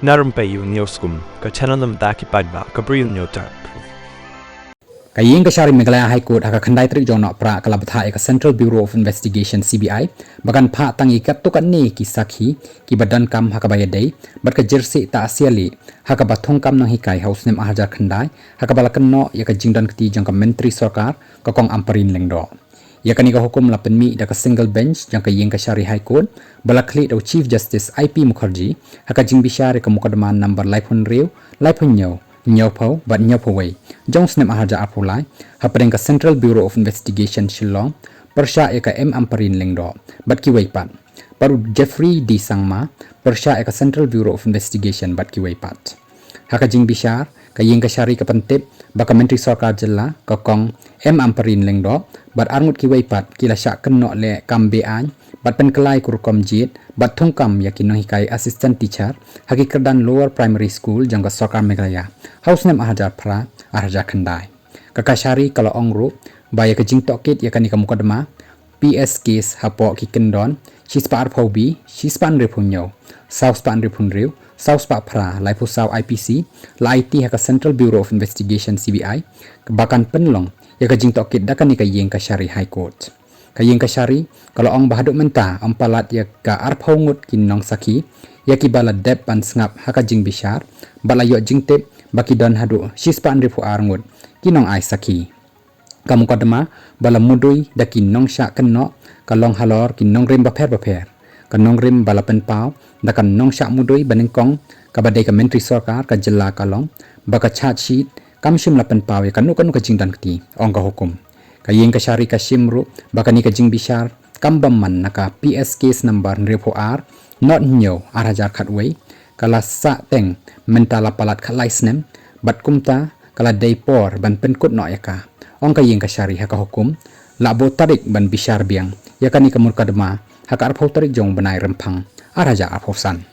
Na Rympei U Hynñiewtrep ki paidbah Bri U Hynñiewtrep. Iingkashari Meghalaya High Court haka khandai trik jong nok pra kala Bthah eka Central Bureau of Investigation CBI bagan phah tang ikat to ne ki sakhi ki donkam haka bayadai bat ka jyrsieh ta asiali haka donkam nang hikai house nem ahajar khandai haka balakan no ya ka jingtohkit jang ka menteri sarkar ka kong amparin lengdo ya kani ka hukum lapen mi da ka single bench jang ka Iingkashari High Court balakli do Chief Justice IP Mukherjee haka jingbishar ka mukadama number laipun riu laipun Hynñiewtrep bat Hynñiewtrep jong snem ahaja apulai hapreng ka Central Bureau of Investigation Shillong persya eka amparin lengdo bat ki weipat baru Jeffrey D Sangma persya eka Central Bureau of Investigation bat ki weipat haka jingbishar ka Iingkashari ka pentip baka menteri sarkar jella ka kong amparin lengdo bat arngut ki weipat kila syak kenok le kambe an bat penkelai kurukom jit bat donkam yakin nang hikai assistant teacher haki kerdan lower primary school jang ka sarkar Meghalaya house nem ahajar pra ahajar khandai kakashari kalau ongru baya ke jingtohkit yakani ka mukadama PS case hapo ki kendon shispa arphobi shispan repunyo sauspan repunriu sauspa pra laipu sau IPC laiti haka Central Bureau of Investigation CBI bahkan penlong yaka jingtohkit dakani ka Iingkashari High Court ka Iingkashari kalau ong bahaduk menta ampalat ya ka arphongut kinong sakhi ya ki bala dep pan sngap haka jingbishar balayo jingtep baki don hadu shispa repu arngut kinong ai sakhi kamu kadema bala mudui dakin nong syak kenok kalong halor kinong rim baper kanong rim bala penpau dakan nong syak mudui banengkong kabadai ka menteri sarkar ka jella kalong baka chat sheet kamshim la penpau ya kanu ka jingdan kti ong ka hukum ka Iingkashari ka shimru baka ni ka jingbishar kambaman naka PS case number repo r not nyo arajar khatwei kala sa teng mentala palat khalai snem bat kumta kala daipor ban penkut no yaka ong ka Iingkashari haka hukum labo tarik ban bishar biang yakani kamur kadema haka arphau tarik jong banai rempang araja arphausan